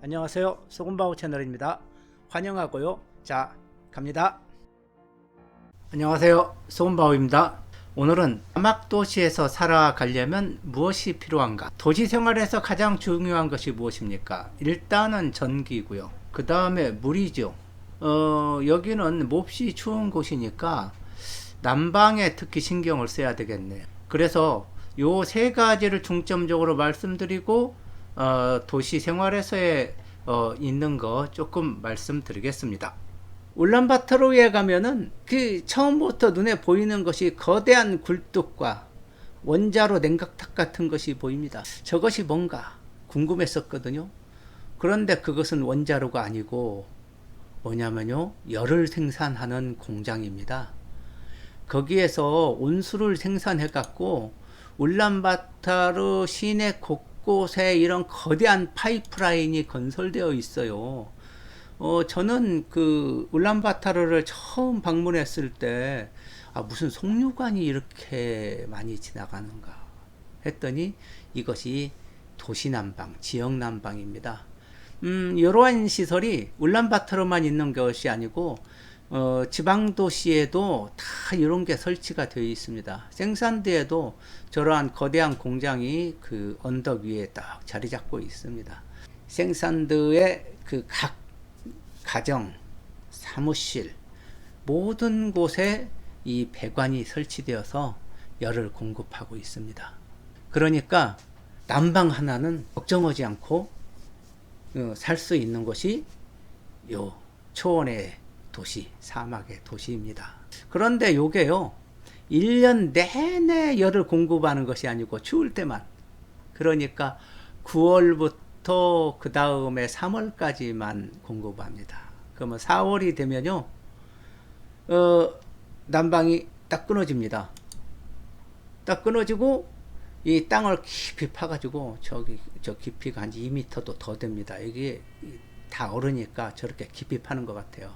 안녕하세요. 소금바우 채널입니다. 환영하고요. 자, 갑니다. 안녕하세요. 소금바우입니다. 오늘은 사막도시에서 살아가려면 무엇이 필요한가? 도시 생활에서 가장 중요한 것이 무엇입니까? 일단은 전기고요. 그 다음에 물이죠. 여기는 몹시 추운 곳이니까 난방에 특히 신경을 써야 되겠네요. 그래서 요 세 가지를 중점적으로 말씀드리고 도시 생활에서의 있는 거 조금 말씀드리겠습니다. 울란바토르에 가면은 그 처음부터 눈에 보이는 것이 거대한 굴뚝과 원자로 냉각탑 같은 것이 보입니다. 저것이 뭔가 궁금했었거든요. 그런데 그것은 원자로가 아니고 뭐냐면요, 열을 생산하는 공장입니다. 거기에서 온수를 생산해 갖고 울란바토르 시내 곳곳에 이런 거대한 파이프라인이 건설되어 있어요. 저는 그 울란바토르를 처음 방문했을 때 무슨 송유관이 이렇게 많이 지나가는가 했더니 이것이 도시난방, 지역난방입니다. 이러한 시설이 울란바토르만 있는 것이 아니고 지방 도시에도 다 이런 게 설치가 되어 있습니다. 생산대에도 저러한 거대한 공장이 그 언덕 위에 딱 자리 잡고 있습니다. 생산대의 그 각 가정, 사무실 모든 곳에 이 배관이 설치되어서 열을 공급하고 있습니다. 그러니까 난방 하나는 걱정하지 않고 살 수 있는 것이 요 초원의 도시, 사막의 도시입니다. 그런데 요게요, 1년 내내 열을 공급하는 것이 아니고 추울 때만, 그러니까 9월부터 그 다음에 3월까지만 공급합니다. 그러면 4월이 되면요, 난방이 딱 끊어집니다. 딱 끊어지고 이 땅을 깊이 파가지고 저 깊이가 한 2m도 더 됩니다. 이게 다 얼으니까 저렇게 깊이 파는 것 같아요.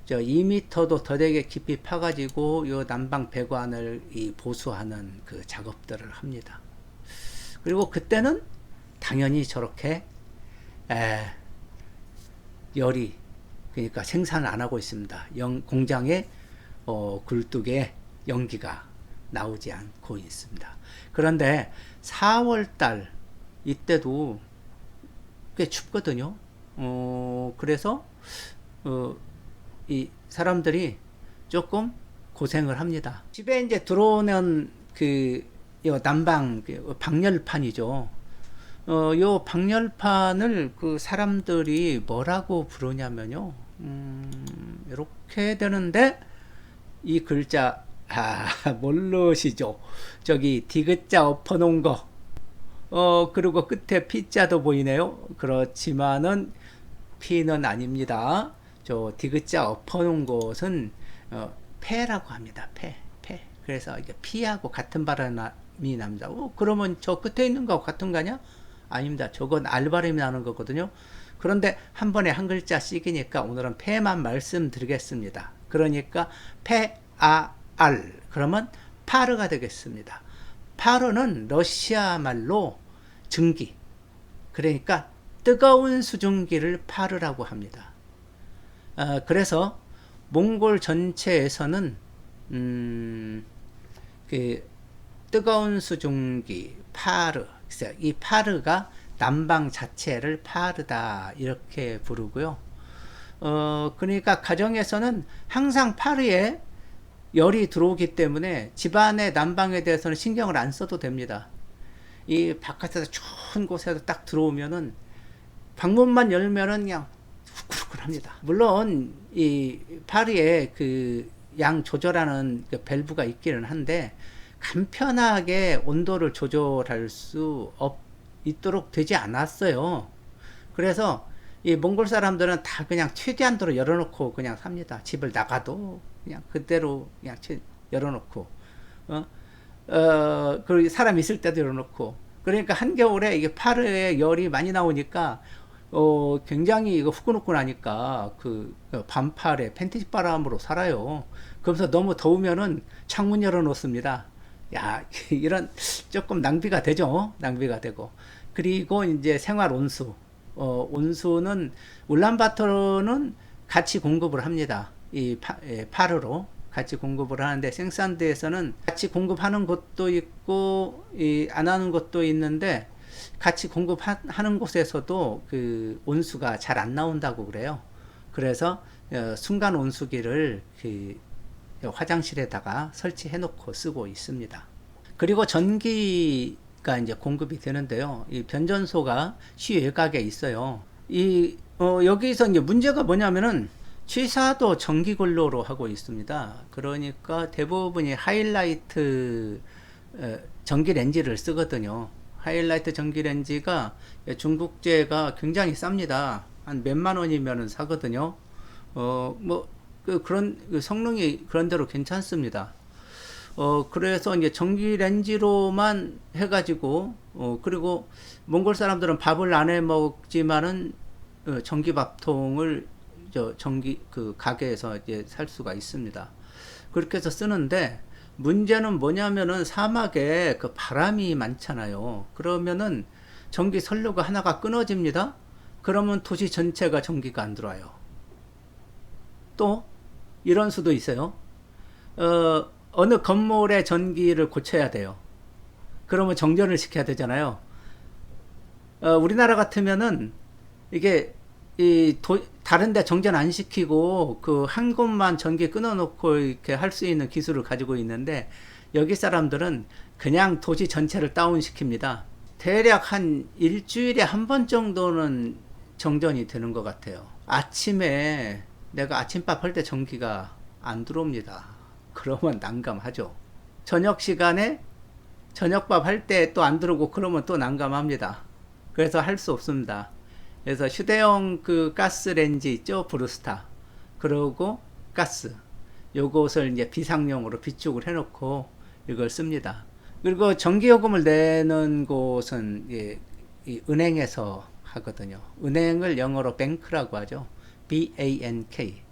저 2m도 더 되게 깊이 파가지고 요 난방 배관을 보수하는 그 작업들을 합니다. 그리고 그때는 당연히 저렇게 열이, 그러니까 생산을 안 하고 있습니다. 공장의 굴뚝에 연기가 나오지 않고 있습니다. 그런데 4월달 이때도 꽤 춥거든요. 그래서 이 사람들이 조금 고생을 합니다. 집에 이제 들어오는 난방 방열판이죠. 요 방열판을 그 사람들이 뭐라고 부르냐면요, 이렇게 되는데 이 글자 모르시죠? 저기 디귿자 엎어놓은 거, 그리고 끝에 피자도 보이네요. 그렇지만은 피는 아닙니다. 저 디귿자 엎어놓은 것은 폐라고 합니다. 폐. 그래서 이게 피하고 같은 발음이 납니다. 그러면 저 끝에 있는 거하고 같은 거냐? 아닙니다. 저건 알 발음이 나는 거거든요. 그런데 한 번에 한 글자씩이니까 오늘은 폐만 말씀드리겠습니다. 그러니까 알, 그러면 파르가 되겠습니다. 파르는 러시아 말로 증기, 그러니까 뜨거운 수증기를 파르라고 합니다. 그래서 몽골 전체에서는 그 뜨거운 수증기 파르, 이 파르가 난방 자체를 파르다 이렇게 부르고요. 그러니까 가정에서는 항상 파르에 열이 들어오기 때문에 집안의 난방에 대해서는 신경을 안 써도 됩니다. 이 바깥에서 추운 곳에서 딱 들어오면은 방문만 열면은 그냥 후끈후끈합니다. 물론 이 파르에 그 양 조절하는 그 밸브가 있기는 한데 간편하게 온도를 조절할 수 있도록 되지 않았어요. 그래서 이 몽골 사람들은 다 그냥 최대한도로 열어놓고 그냥 삽니다. 집을 나가도 그냥 그대로 그냥 열어놓고, 그리고 사람 있을 때도 열어놓고, 그러니까 한겨울에 이게 파르에 열이 많이 나오니까, 굉장히 이거 후끈후끈하니까 그 반팔에 팬티 바람으로 살아요. 그러면서 너무 더우면은 창문 열어놓습니다. 야, 이런 조금 낭비가 되죠. 낭비가 되고. 그리고 이제 생활 온수. 온수는 울란바토르는 같이 공급을 합니다. 파르로 같이 공급을 하는데 생산대에서는 같이 공급하는 곳도 있고 안 하는 곳도 있는데 같이 공급하는 곳에서도 그 온수가 잘 안 나온다고 그래요. 그래서 순간 온수기를 그 화장실에다가 설치해 놓고 쓰고 있습니다. 그리고 전기가 이제 공급이 되는데요. 이 변전소가 시외곽에 있어요. 여기서 이제 문제가 뭐냐면은 취사도 전기근로로 하고 있습니다. 그러니까 대부분이 하이라이트 전기 렌지를 쓰거든요. 하이라이트 전기 렌지가 중국제가 굉장히 쌉니다. 한 몇만 원이면 사거든요. 그런 성능이 그런대로 괜찮습니다. 그래서 이제 전기 렌지로만 해가지고, 그리고 몽골 사람들은 밥을 안 해 먹지만은, 전기 밥통을, 가게에서 이제 살 수가 있습니다. 그렇게 해서 쓰는데, 문제는 뭐냐면은 사막에 그 바람이 많잖아요. 그러면은 전기 선로가 하나가 끊어집니다. 그러면 도시 전체가 전기가 안 들어와요. 또, 이런 수도 있어요. 어느 건물의 전기를 고쳐야 돼요. 그러면 정전을 시켜야 되잖아요. 우리나라 같으면은 이게 다른데 정전 안 시키고 그 한 곳만 전기 끊어놓고 이렇게 할 수 있는 기술을 가지고 있는데 여기 사람들은 그냥 도시 전체를 다운시킵니다. 대략 한 일주일에 한 번 정도는 정전이 되는 것 같아요. 아침에 내가 아침밥 할 때 전기가 안 들어옵니다. 그러면 난감하죠. 저녁 시간에 저녁밥 할 때 또 안 들어오고 그러면 또 난감합니다. 그래서 할 수 없습니다. 그래서 휴대용 그 가스 렌지 있죠? 브루스타. 그러고 가스. 요것을 이제 비상용으로 비축을 해놓고 이걸 씁니다. 그리고 전기요금을 내는 곳은 이 은행에서 하거든요. 은행을 영어로 뱅크라고 하죠. B-A-N-K.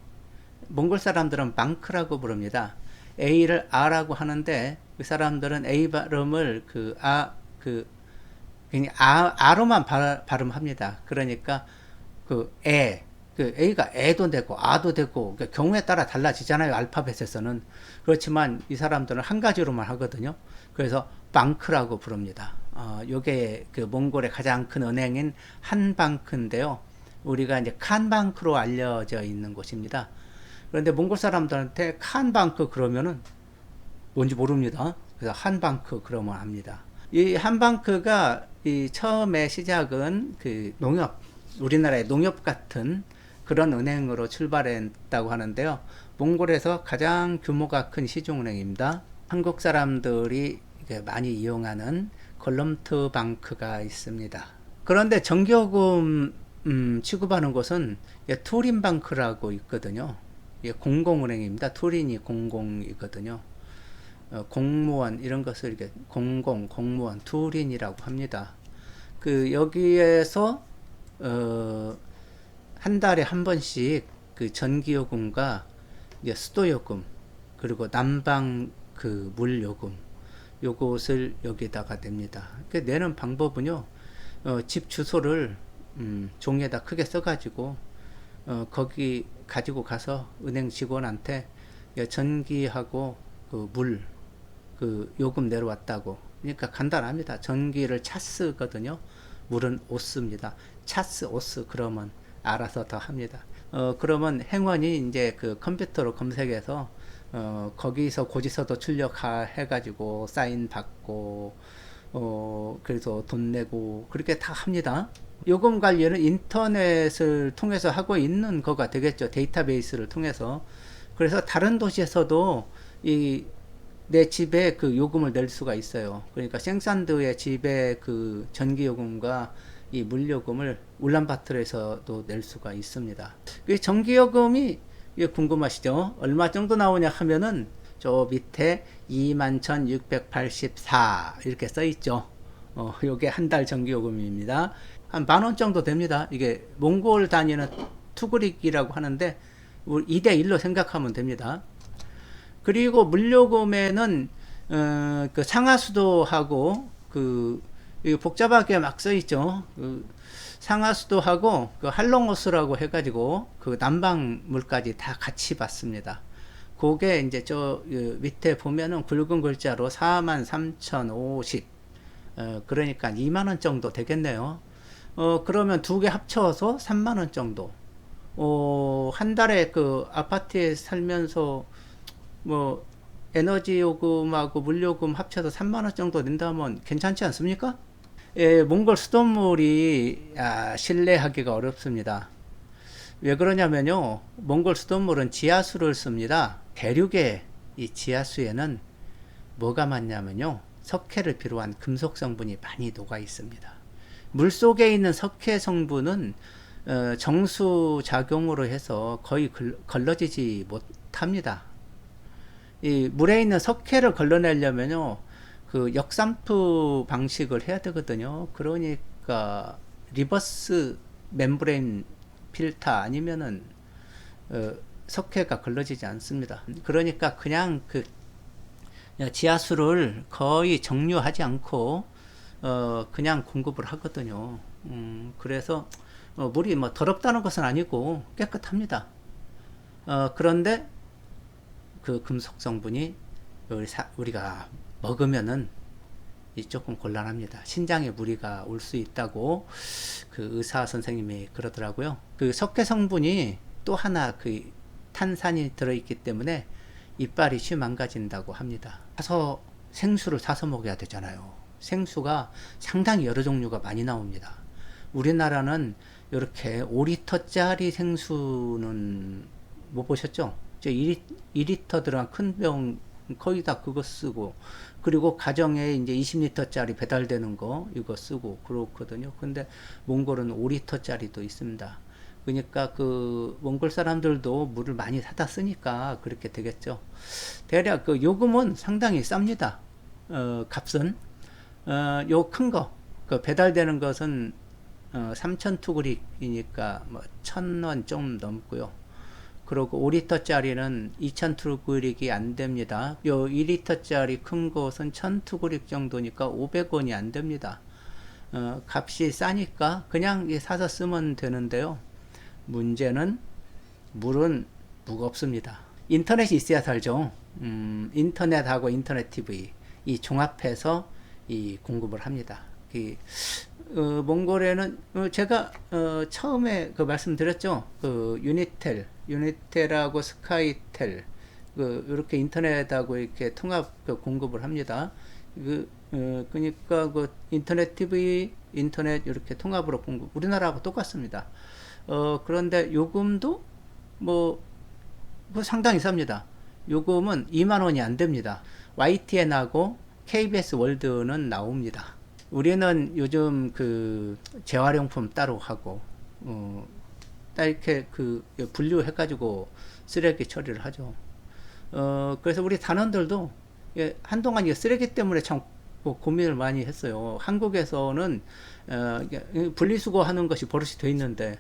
몽골 사람들은 방크라고 부릅니다. A를 R라고 하는데 그 사람들은 A 발음을 그냥 R로만 발음합니다. 그러니까 A가 애도 되고 아도 되고 경우에 따라 달라지잖아요. 알파벳에서는. 그렇지만 이 사람들은 한 가지로만 하거든요. 그래서 방크라고 부릅니다. 요게 그 몽골의 가장 큰 은행인 한방크인데요. 우리가 이제 칸방크로 알려져 있는 곳입니다. 그런데 몽골 사람들한테 칸방크 그러면은 뭔지 모릅니다. 그래서 한방크 그러면 합니다. 이 한방크가 처음에 시작은 그 우리나라의 농협 같은 그런 은행으로 출발했다고 하는데요. 몽골에서 가장 규모가 큰 시중은행입니다. 한국 사람들이 많이 이용하는 걸럼트 방크가 있습니다. 그런데 정기요금 취급하는 곳은 투린방크라고 있거든요. 공공은행입니다. 투린이 공공이거든요. 공무원 이런 것을 이렇게 공무원 투린이라고 합니다. 여기에서 한 달에 한 번씩 그 전기요금과 수도요금 그리고 난방 그 물요금 요것을 여기다가 냅니다. 내는 방법은요. 집 주소를 종이에다 크게 써가지고 거기 가지고 가서 은행 직원한테 전기하고 그 요금 내려왔다고. 그러니까 간단합니다. 전기를 차스거든요. 물은 오스입니다. 차스 오스 그러면 알아서 더 합니다. 그러면 행원이 이제 그 컴퓨터로 검색해서 거기서 고지서도 출력해가지고 사인 받고 그래서 돈 내고 그렇게 다 합니다. 요금 관리는 인터넷을 통해서 하고 있는 거가 되겠죠. 데이터베이스를 통해서. 그래서 다른 도시에서도 내 집에 그 요금을 낼 수가 있어요. 그러니까 생산도의 집에 그 전기요금과 이 물요금을 울란바토르에서도 낼 수가 있습니다. 전기요금이 궁금하시죠? 얼마 정도 나오냐 하면은 저 밑에 21,684 이렇게 써 있죠. 요게 한 달 전기요금입니다. 한 10,000원 정도 됩니다. 이게 몽골 단위는 투그릭이라고 하는데 2대1로 생각하면 됩니다. 그리고 물요금에는 그 상하수도하고 복잡하게 막 써 있죠. 상하수도하고 그 할롱호수라고 해가지고 그 난방물까지 다 같이 받습니다. 그게 이제 저 밑에 보면은 굵은 글자로 43,050, 그러니까 2만 원 정도 되겠네요. 그러면 두 개 합쳐서 3만 원 정도. 한 달에 그 아파트에 살면서 뭐 에너지 요금하고 물요금 합쳐서 3만 원 정도 낸다면 괜찮지 않습니까? 예, 몽골 수돗물이 신뢰하기가 어렵습니다. 왜 그러냐면요, 몽골 수돗물은 지하수를 씁니다. 대륙의 이 지하수에는 뭐가 많냐면요, 석회를 비롯한 금속 성분이 많이 녹아 있습니다. 물 속에 있는 석회 성분은 정수 작용으로 해서 거의 걸러지지 못합니다. 이 물에 있는 석회를 걸러내려면요, 그 역산프 방식을 해야 되거든요. 그러니까 리버스 멤브레인 필터 아니면은 석회가 걸러지지 않습니다. 그러니까 그냥 그 지하수를 거의 정류하지 않고 그냥 공급을 하거든요. 그래서 물이 뭐 더럽다는 것은 아니고 깨끗합니다. 그런데 그 금속 성분이 우리가 먹으면은 조금 곤란합니다. 신장에 무리가 올 수 있다고 그 의사 선생님이 그러더라고요. 그 석회 성분이 또 하나 그 탄산이 들어있기 때문에 이빨이 쉽게 망가진다고 합니다. 생수를 사서 먹어야 되잖아요. 생수가 상당히 여러 종류가 많이 나옵니다. 우리나라는 이렇게 5리터짜리 생수는 못 보셨죠? 2리터 들어간 큰 병 거의 다 그거 쓰고, 그리고 가정에 이제 20리터짜리 배달되는 거 이거 쓰고 그렇거든요. 근데 몽골은 5리터짜리도 있습니다. 그러니까 그 몽골 사람들도 물을 많이 사다 쓰니까 그렇게 되겠죠. 대략 그 요금은 상당히 쌉니다. 값은 요 큰 거, 그 배달되는 것은 3,000 투그릭이니까 뭐 1,000원 좀 넘고요. 그리고 5리터짜리는 2,000 투그릭이 안 됩니다. 요 2리터짜리 큰 것은 1,000 투그릭 정도니까 500원이 안 됩니다. 값이 싸니까 그냥 사서 쓰면 되는데요. 문제는 물은 무겁습니다. 인터넷이 있어야 살죠. 인터넷하고 인터넷 TV 이 종합해서 이 공급을 합니다. 몽골에는 제가 처음에 그 말씀드렸죠. 그 유니텔하고 스카이텔 이렇게 인터넷하고 이렇게 통합 공급을 합니다. 그러니까 그 인터넷 TV, 인터넷 이렇게 통합으로 공급, 우리나라하고 똑같습니다. 그런데 요금도 뭐 상당히 쌉니다. 요금은 2만 원이 안 됩니다. YTN하고 KBS 월드는 나옵니다. 우리는 요즘 그 재활용품 따로 하고 이렇게 그 분류해가지고 쓰레기 처리를 하죠. 그래서 우리 단원들도 한동안 이 쓰레기 때문에 참 고민을 많이 했어요. 한국에서는 분리수거하는 것이 버릇이 돼 있는데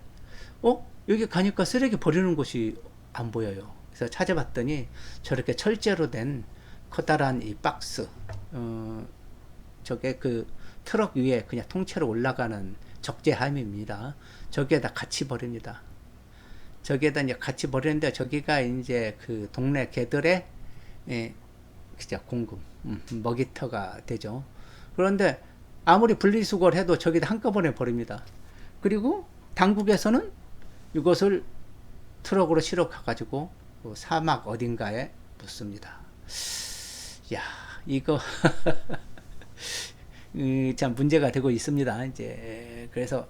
여기 가니까 쓰레기 버리는 곳이 안 보여요. 그래서 찾아봤더니 저렇게 철제로 된 커다란 이 박스, 저게 그 트럭 위에 그냥 통째로 올라가는 적재함입니다. 저기에다 같이 버립니다. 저기에다 이제 같이 버리는데 저기가 이제 그 동네 개들의 그죠, 공급, 먹이터가 되죠. 그런데 아무리 분리수거를 해도 저기다 한꺼번에 버립니다. 그리고 당국에서는 이것을 트럭으로 실어 가가지고 사막 어딘가에 묻습니다. 야, 이거 참 문제가 되고 있습니다. 이제 그래서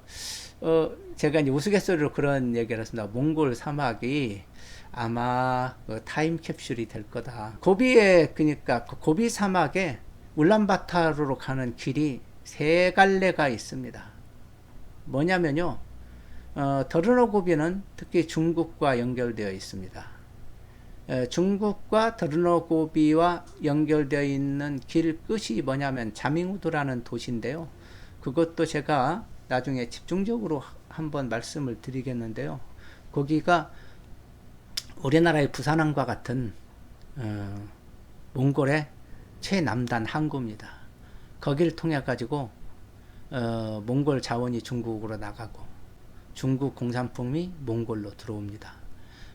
제가 이제 우스갯소리로 그런 얘기를 했습니다. 몽골 사막이 아마 타임캡슐이 될 거다. 그러니까 고비 사막에 울란바타르로 가는 길이 세 갈래가 있습니다. 뭐냐면요, 더르노고비는 특히 중국과 연결되어 있습니다. 중국과 더르노고비와 연결되어 있는 길 끝이 뭐냐면 자밍우드라는 도시인데요. 그것도 제가 나중에 집중적으로 한번 말씀을 드리겠는데요. 거기가 우리나라의 부산항과 같은 몽골의 최남단 항구입니다. 거기를 통해 가지고 몽골 자원이 중국으로 나가고 중국 공산품이 몽골로 들어옵니다.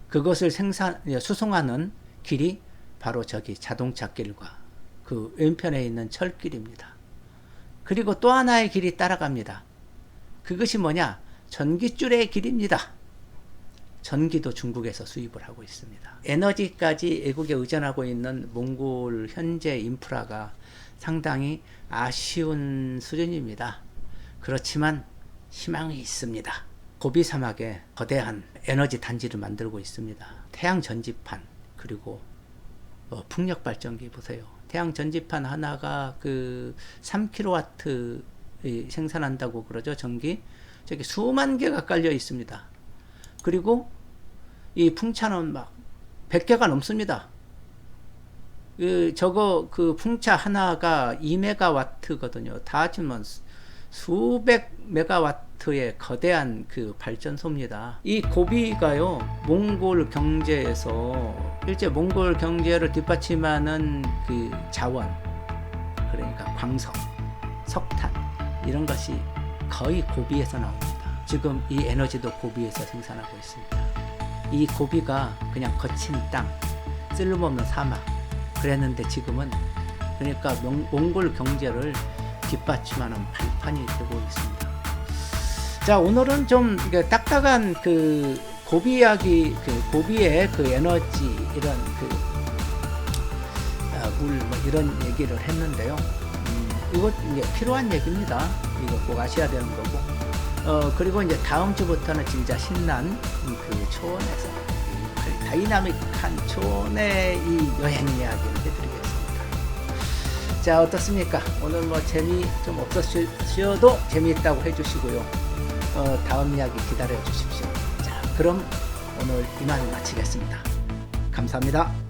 그것을 수송하는 길이 바로 저기 자동차 길과 그 왼편에 있는 철길입니다. 그리고 또 하나의 길이 따라갑니다. 그것이 뭐냐? 전기줄의 길입니다. 전기도 중국에서 수입을 하고 있습니다. 에너지까지 외국에 의존하고 있는 몽골 현재 인프라가 상당히 아쉬운 수준입니다. 그렇지만 희망이 있습니다. 고비 사막에 거대한 에너지 단지를 만들고 있습니다. 태양 전지판 그리고 풍력 발전기 보세요. 태양 전지판 하나가 그 3kW 생산한다고 그러죠. 전기 저기 수만 개가 깔려 있습니다. 그리고 이 풍차는 막 100개가 넘습니다. 그 풍차 하나가 2메가와트거든요. 다 합치면 수백 메가와트의 거대한 그 발전소입니다. 이 고비가요, 몽골 경제에서 실제 몽골 경제를 뒷받침하는 그 자원, 그러니까 광석, 석탄 이런 것이 거의 고비에서 나옵니다. 지금 이 에너지도 고비에서 생산하고 있습니다. 이 고비가 그냥 거친 땅, 쓸모없는 사막 그랬는데 지금은 그러니까 몽골 경제를 뒷받침하는 발판이 되고 있습니다. 자, 오늘은 좀 딱딱한 그 고비 이야기, 그 고비의 그 에너지 이런 그 물 뭐 이런 얘기를 했는데요. 이거 이제 필요한 얘기입니다. 이거 꼭 아셔야 되는 거고. 그리고 이제 다음 주부터는 진짜 신난 그 초원에서 다이나믹한 초원의 이 여행 이야기를 해드리겠습니다. 자, 어떻습니까? 오늘 뭐 재미 좀 없었어도 재미있다고 해주시고요. 다음 이야기 기다려 주십시오. 자, 그럼 오늘 이만 마치겠습니다. 감사합니다.